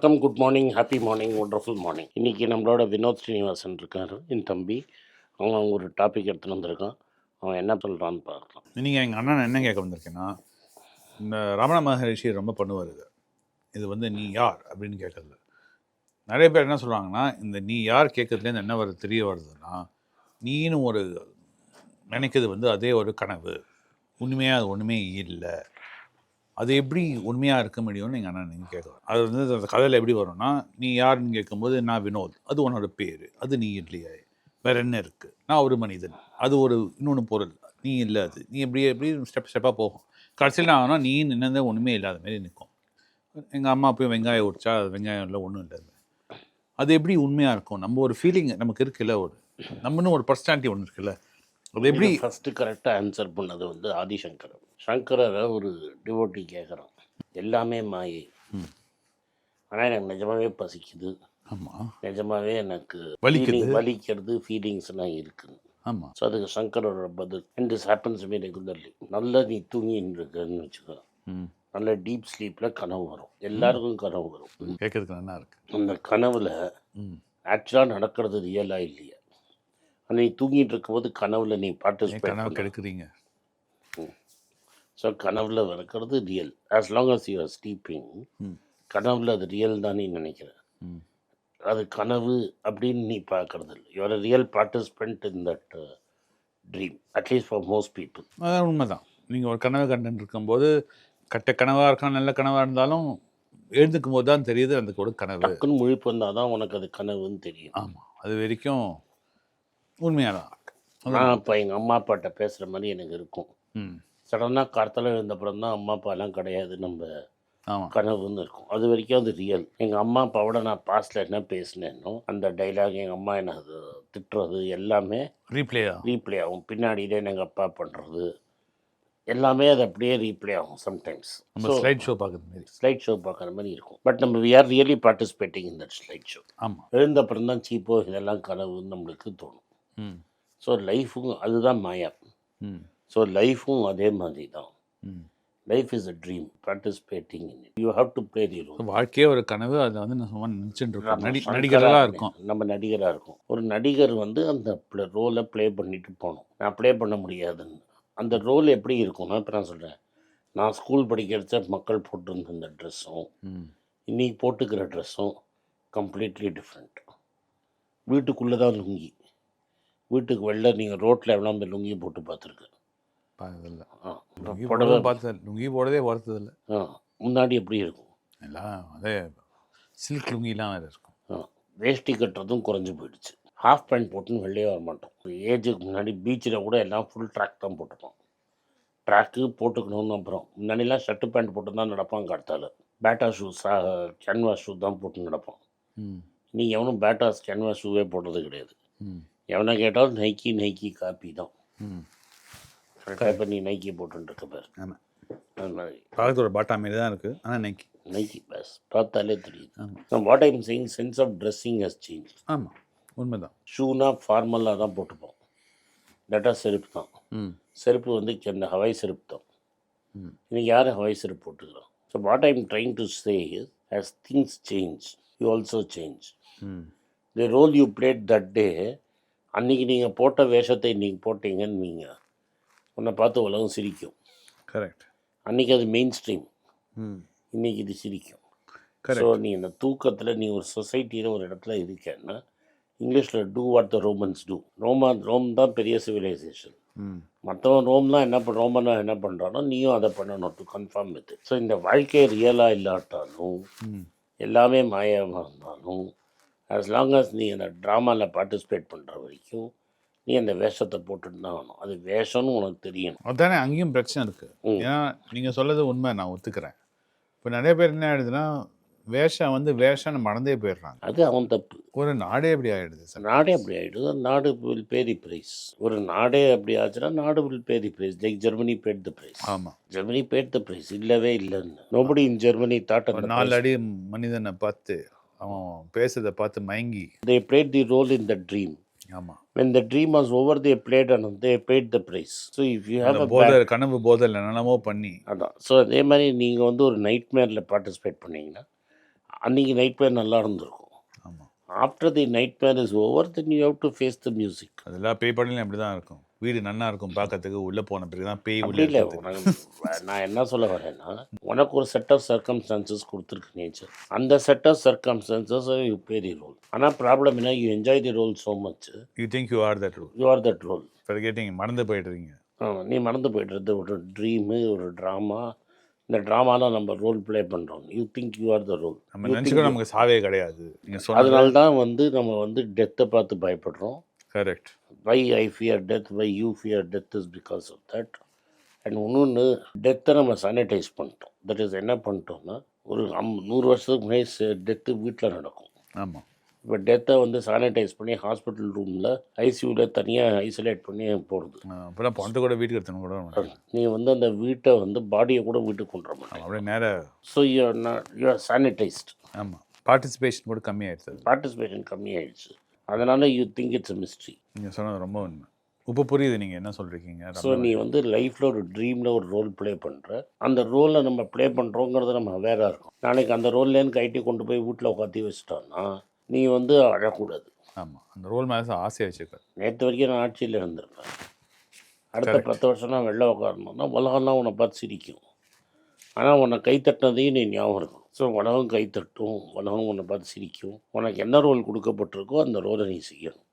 வணக்கம், good morning, happy morning, wonderful morning. இன்றைக்கி நம்மளோட வினோத் ஸ்ரீனிவாசன் இருக்கார், என் தம்பி. அவன் ஒரு டாபிக் எடுத்துகிட்டு வந்திருக்கான். அவன் என்ன சொல்கிறான்னு பார்க்கலாம். நீங்கள் எங்கள் அண்ணன் என்ன கேட்க வந்திருக்கேன்னா, இந்த ரமண மகரிஷி ரொம்ப பண்ணுவார். இது வந்து நீ யார் அப்படின்னு கேட்குறது. நிறைய பேர் என்ன சொல்கிறாங்கன்னா, இந்த நீ யார் கேட்கறதுலேருந்து என்ன வருது தெரிய வருதுன்னா, நீனு ஒரு நினைக்கிறது வந்து அதே ஒரு கனவு, உண்மையாக அது ஒன்றுமே இல்லை. அது எப்படி உண்மையாக இருக்க முடியும்னு எங்கள் அண்ணன் நீங்கள் கேட்குறோம். அது வந்து அந்த கதையில் எப்படி வரும்னா, நீ யாருன்னு கேட்கும்போது நான் வினோத், அது உன்னோட பேர், அது நீ இல்லையா, வேற என்ன இருக்குது, நான் ஒரு மனிதன், அது ஒரு இன்னொன்று பொருள், நீ இல்லை, அது நீ எப்படி ஸ்டெப்பாக போகும். கடைசியில் நான் ஆனால் நீ நின்னதே ஒன்றுமே இல்லாத மாரி நிற்கும். எங்கள் அம்மா போய் வெங்காயம் உடிச்சா அது வெங்காயம் இல்லை, ஒன்றும் இல்லை. அது எப்படி உண்மையாக இருக்கும்? நம்ம ஒரு ஃபீலிங் நமக்கு இருக்குல்ல, ஒரு நம்மன்னு ஒரு பர்சனாலிட்டி ஒன்று இருக்குல்ல, அது எப்படி? ஃபஸ்ட்டு கரெக்டாக ஆன்சர் பண்ணது வந்து ஆதிசங்கர். சங்கரரை ஒரு டிவோட்டி கேட்குறான், எல்லாமே மாயை, ஆனால் எனக்கு நிஜமாகவே பசிக்குது, ஆமாம், நிஜமாகவே எனக்கு வலிக்கிறது, ஃபீலிங்ஸ்லாம் இருக்குன்னு. ஆமாம். ஸோ அதுக்கு சங்கரோட பதில், and this happens me regularly. நல்லா நீ தூங்கின்னு இருக்கன்னு வச்சுக்கோ, நல்ல டீப் ஸ்லீப்பில் கனவு வரும். எல்லாருக்கும் கனவு வரும். கேட்கறதுக்கு நல்லா இருக்கு. அந்த கனவுல ஆக்சுவலாக நடக்கிறது ரியலாக இல்லையா, நீ தூங்கிட்டு இருக்கும்போது கனவுல நீ பார்ட்டிசிபேட் கெடுக்குறீங்க. ஸோ கனவுல இருக்கிறது real. As long as you are sleeping, கனவுல அது ரியல் தான் நீ நினைக்கிற. அது கனவு அப்படின்னு நீ பார்க்கறது இல்லை. You are real participant in that dream, at least for most people. அதான் உண்மைதான். நீங்கள் ஒரு கனவு கண்டுன்னு இருக்கும்போது, கட்ட கனவாக இருக்கலாம், நல்ல கனவாக இருந்தாலும் எழுந்துக்கும் போது தான் தெரியுது அந்த கூட கனவு. டக்குன்னு முழிப்பு வந்தால் தான் உனக்கு அது கனவுன்னு தெரியும். ஆமாம், அது வரைக்கும் உண்மையாக தான். நான் இப்போ எங்கள் அம்மா அப்பாட்ட பேசுகிற மாதிரி எனக்கு இருக்கும். சடனாக கார்த்தால எழுந்தப்புறம் தான் அம்மா அப்பாலாம் கிடையாது, நம்ம கனவுன்னு இருக்கும். அது வரைக்கும் அது ரியல். எங்கள் அம்மா அப்பாவோட நான் பாஸ்டில் என்ன பேசினேனோ அந்த டைலாக், எங்கள் அம்மா என்ன அது திட்டுறது எல்லாமே ரீப்ளே ஆகும். பின்னாடியிலே எங்கள் அப்பா பண்ணுறது எல்லாமே அது அப்படியே ரீப்ளே ஆகும். சம்டைம்ஸ் ஸ்லைட் ஷோ பார்க்குற மாதிரி இருக்கும். பட் நம்ம we are really participating in that slide show. ஆமாம், எழுந்தப்புறம் தான் சீப்போ இதெல்லாம் கனவுன்னு நம்மளுக்கு தோணும். ஸோ லைஃபும் அதுதான் மாயா. ஸோ லைஃபும் அதே மாதிரி தான். Life is a dream, participating in it. You have to play the role. வாழ்க்கையே ஒரு கனவு, அதை வந்து நான் சும்மா நினச்சிட்டு இருக்கோம். நடிகராக இருக்கும், நம்ம நடிகராக இருக்கும். ஒரு நடிகர் வந்து அந்த ரோலை ப்ளே பண்ணிட்டு போகணும். நான் ப்ளே பண்ண முடியாதுன்னு. அந்த ரோல் எப்படி இருக்கும்னா, இப்போ நான் சொல்கிறேன், நான் ஸ்கூல் படிக்கிறச்ச மக்கள் போட்டிருந்த இந்த ட்ரெஸ்ஸும் இன்றைக்கி போட்டுக்கிற ட்ரெஸ்ஸும் கம்ப்ளீட்லி டிஃப்ரெண்ட். வீட்டுக்குள்ளே தான் லுங்கி, வீட்டுக்கு வெளில நீங்கள் ரோட்டில் எவ்வளோ அந்த லுங்கி போட்டு பார்த்துருக்கு. லுங்கி போடவே பார்த்ததில்லை. முன்னாடி எப்படி இருக்கும் எல்லாம் அதே சில்க் லுங்கிலாம் வேறு இருக்கும். வேஷ்டி கட்டுறதும் குறைஞ்சி போயிடுச்சு. ஹாஃப் பேண்ட் போட்டுன்னு வெளியே வர மாட்டோம். ஏஜுக்கு முன்னாடி பீச்சில் கூட எல்லாம் ஃபுல் ட்ராக் தான் போட்டுப்போம். ட்ராக்கு போட்டுக்கணும்னு அப்புறம் முன்னாடிலாம் ஷர்ட்டு பேண்ட் போட்டு தான் நடப்பான். காட்டால் பேட்டா ஷூஸ், கேன்வாஸ் ஷூ தான் போட்டு நடப்பான். நீங்கள் எவனும் பேட்டாஸ் கேன்வாஸ் ஷூவே போடுறது கிடையாது. எவனை கேட்டாலும் நைக்கி காப்பி தான். இப்போ நீ நைக்கி போட்டுருக்க பேர். ஆமாம், அது மாதிரி பார்க்கறது ஒரு பாட்டா மாரி தான் இருக்குது, ஆனால் நைக்கி பேஸ் பார்த்தாலே தெரியுது. What I'm saying, sense of dressing has change. ஆமாம், உண்மைதான். ஷூனா ஃபார்மலாக தான் போட்டுப்போம். டேட்டா செருப்பு தான். செருப்பு வந்து இந்த ஹவாய் செருப்பு தான். இன்னைக்கு யார் ஹவாய் செருப்பு போட்டுக்கிறோம்? So what I'm trying to say is, as things change, you also change. The role you played that day, அன்றைக்கி நீங்கள் போட்ட வேஷத்தை இன்றைக்கி போட்டீங்கன்னு நீங்கள் உன்னை பார்த்து உலகம் சிரிக்கும். கரெக்ட். அன்றைக்கி அது மெயின் ஸ்ட்ரீம், இன்றைக்கி இது சிரிக்கும். ஸோ நீ இந்த தூக்கத்தில் நீ ஒரு சொசைட்டியில் ஒரு இடத்துல இருக்கேன்னா, இங்கிலீஷில் do what the Romans do. Rome தான் பெரிய சிவிலைசேஷன். மற்றவன் ரோம்லாம் ரோமனா என்ன பண்ணுறானோ நீயும் அதை பண்ணணும் டு கன்ஃபார்ம் வித். ஸோ இந்த வாழ்க்கையை ரியலாக இல்லாட்டாலும் எல்லாமே மாயமாக இருந்தாலும், as long as நீ அந்த ட்ராமாவில் பார்ட்டிசிபேட் பண்ணுற வரைக்கும் நீ அந்த வேஷத்தை போட்டுட்டு தான் ஆகணும். அது வேஷம்னு உனக்கு தெரியணும். அதுதானே அங்கேயும் பிரச்சனை இருக்குது. ஏன்னா நீங்கள் சொல்லது உண்மை, நான் ஒத்துக்கிறேன். இப்போ நிறைய பேர் என்ன ஆகிடுதுன்னா, வேஷம் வந்து வேஷம்னு மறந்தே போயிடுறாங்க. அது அவன் தப்பு. ஒரு நாடே எப்படி ஆகிடுது சார்? நாடே அப்படி ஆகிடுது. நாடு வில் பே தி ப்ரைஸ். ஒரு நாடே அப்படி ஆச்சுன்னா நாடு will pay the price. Like Germany paid the price. ஆமாம், ஜெர்மனி பேட் தி ப்ரைஸ். இல்லவே இல்லைன்னு நோபடி இன் ஜெர்மனி தாட். 4 அடி மனிதனை பார்த்து அவன் பேசுறதை பார்த்து மயங்கி they played the role in the dream. ஆமாம், when the dream was over they played and they paid the price. So if you have கனவு போதல் என்னமோ பண்ணி அதான். ஸோ அதே மாதிரி நீங்கள் வந்து ஒரு நைட் மேரில் பார்ட்டிசிபேட் பண்ணிங்கன்னா அன்றைக்கி நைட்மேர் நல்லா இருந்திருக்கும். ஆமாம். After the nightmare is over then you have to face the music. அதெல்லாம் பேய் படம்லையும் அப்படி தான் இருக்கும். வீடு நன்னா இருக்கும் பார்க்கறதுக்கு, உள்ளே போன பிறகு தான் பேய் அப்படி உள்ளே இல்லை. இருக்கிறது. நான் என்ன சொல்ல வரேன்னா, உனக்கு ஒரு செட் ஆஃப் சர்க்கம்ஸ்டான்சஸ் கொடுத்துருக்கு நேச்சர். அந்த set of circumstances you play the role. ஆனால் ப்ராப்ளம் என்ன, you enjoy the role so much. You think you are that role. You are that role. Forgetting, மறந்து போயிடுறீங்க. நீ மறந்து போய்ட்டுறது ஒரு ட்ரீமு, ஒரு ட்ராமா. இந்த ட்ராமாலாம் நம்ம ரோல் ப்ளே பண்ணுறோம். You think you are the role. நம்ம நினச்சிக்கோ நமக்கு சாவே கிடையாது. நீங்கள் அதனால தான் நம்ம டெத்தை பார்த்து பயப்படுறோம். Correct. Why I fear death, why you fear death is because of that. And இன்னொன்று, டெத்தை நம்ம சானிடைஸ் பண்ணிட்டோம். தட் இஸ் என்ன பண்ணிட்டோம்னா, ஒரு 100 வருஷத்துக்கு முன்னாடி டெத்து வீட்டில் நடக்கும். ஆமாம். இப்போ டெத்தை சானிடைஸ் பண்ணி ஹாஸ்பிட்டல் ரூமில் ஐசியூவில் தனியாக ஐசோலேட் பண்ணி போடுது. அப்புறம் பணத்தை கூட வீட்டுக்கு எடுத்துன்னு கூட நீ அந்த வீட்டை பாடியை கூட வீட்டுக்கு கொண்டு வர மாட்டேன். அப்படியே நேராக. So you're sanitised. ஆமாம். பார்ட்டிசிபேஷன் கூட கம்மியாயிடுச்சு. பார்ட்டிசிபேஷன் கம்மியாயிடுச்சு. அதனால் you think it's a mystery. நீங்கள் சொன்னது ரொம்ப உண்மை. இப்போ புரியுது நீங்கள் என்ன சொல்கிறீங்க. ஸோ நீ லைஃப்பில் ஒரு ட்ரீமில் ஒரு ரோல் ப்ளே பண்ணுற. அந்த ரோலை நம்ம ப்ளே பண்ணுறோங்கிறத நம்ம வேறாக இருக்கும். நாளைக்கு அந்த ரோல்லேருந்து கைட்டி கொண்டு போய் வீட்டில் உட்காத்தி வச்சிட்டோன்னா நீ அழக்கூடாது. ஆமாம். அந்த ரோல் மேலே ஆசையை வச்சுக்க. நேற்று வரைக்கும் நான் ஆட்சியில் இருந்திருக்கேன். அடுத்த 10 வருஷம்னா வெளில உட்காரணும்னா உலகம்லாம் உன்னை பார்த்து சிரிக்கும். ஆனால் உன்னை கைத்தட்டினதையும் நீ ஞாபகம் இருக்கும். ஸோ உலகம் கைத்தட்டும், உலகம் உன்னை பார்த்து சிரிக்கும். உனக்கு என்ன ரோல் கொடுக்கப்பட்டிருக்கோ அந்த ரோலை நீ செய்யணும்.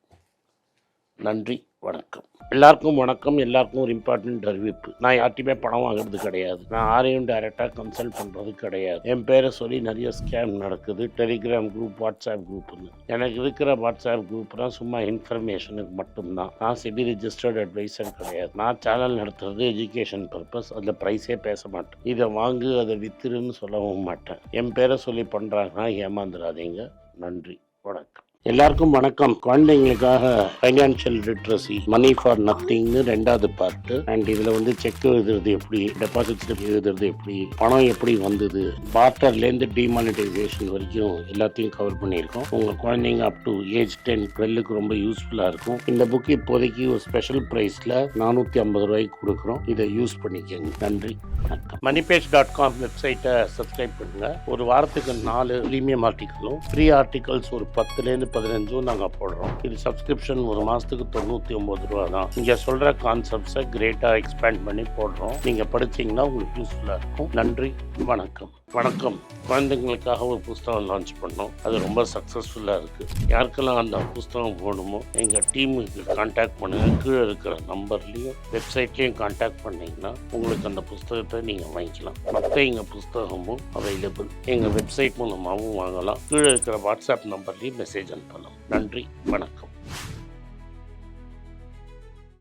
நன்றி, வணக்கம். எல்லாருக்கும் வணக்கம். எல்லாருக்கும் ஒரு இம்பார்ட்டன்ட் அறிவிப்பு. நான் யார்ட்டையுமே பணம் வாங்குறது கிடையாது. நான் யாரையும் டைரெக்டாக கன்சல்ட் பண்ணுறது கிடையாது. என் பேரை சொல்லி நிறைய ஸ்கேம் நடக்குது. டெலிகிராம் குரூப், வாட்ஸ்அப் குரூப்னு. எனக்கு இருக்கிற வாட்ஸ்அப் குரூப்னால் சும்மா இன்ஃபர்மேஷனுக்கு மட்டும்தான். நான் செபி ரிஜிஸ்டர்ட் அட்வைசர் கிடையாது. நான் சேனல் நடத்துறது எஜுகேஷன் பர்பஸ். அதில் ப்ரைஸே பேச மாட்டேன். இதை வாங்கு, அதை வித்துருன்னு சொல்லவும் மாட்டேன். என் பேரை சொல்லி பண்ணுறாங்கன்னா ஏமாந்துடாதீங்க. நன்றி, வணக்கம். எல்லாருக்கும் வணக்கம். குழந்தைங்களுக்காக ஃபைனான்ஷியல் லிட்ரஸி, மணி ஃபார் நத்திங்னு 2வது பார்ட்டு. அண்ட் இதில் செக் எழுதுறது எப்படி, டெபாசிட் ஸ்லிப் எழுதுறது எப்படி, பணம் எப்படி வந்தது, பார்ட்டர்லேருந்து டிமானிட்டைசேஷன் வரைக்கும் எல்லாத்தையும் கவர் பண்ணியிருக்கோம். உங்கள் குழந்தைங்க அப் டு ஏஜ் 10, 12க்கு ரொம்ப யூஸ்ஃபுல்லாக இருக்கும். இந்த புக்கு இப்போதைக்கு ஒரு ஸ்பெஷல் ப்ரைஸில் 450 ரூபாய்க்கு கொடுக்குறோம். இதை யூஸ் பண்ணிக்கோங்க. நன்றி, வணக்கம். moneypage.com வெப்சைட்டை சப்ஸ்கிரைப் பண்ணுங்கள். ஒரு வாரத்துக்கு 4 ப்ரீமியம் ஆர்டிக்கலும், ஃப்ரீ ஆர்டிகல்ஸ் ஒரு 10லேருந்து 15 நாங்கள் போடுறோம். இது சப்ஸ்கிரிப்ஷன் ஒரு மாதத்துக்கு 99 ரூபா தான். இங்கே சொல்கிற கான்செப்ட்ஸை கிரேட்டாக எக்ஸ்பேண்ட் பண்ணி போடுறோம். நீங்கள் படித்தீங்கன்னா உங்களுக்கு யூஸ்ஃபுல்லாக இருக்கும். நன்றி, வணக்கம். வணக்கம். குழந்தைங்களுக்காக ஒரு புஸ்தகம் லான்ச் பண்ணோம். அது ரொம்ப சக்ஸஸ்ஃபுல்லாக இருக்குது. யாருக்கெல்லாம் அந்த புஸ்தகம் போகணுமோ எங்கள் டீமுக்கு கான்டாக்ட் பண்ணுங்கள். கீழே இருக்கிற நம்பர்லேயும் வெப்சைட்லேயும் கான்டாக்ட் பண்ணிங்கன்னா உங்களுக்கு அந்த புஸ்தகத்தை நீங்கள் வாங்கிக்கலாம். மற்ற எங்கள் புஸ்தகமும் அவைலபிள். எங்கள் வெப்சைட் மூலமாகவும் வாங்கலாம். கீழே இருக்கிற வாட்ஸ்அப் நம்பர்லேயும் மெசேஜ் அனுப்பலாம். நன்றி, வணக்கம்.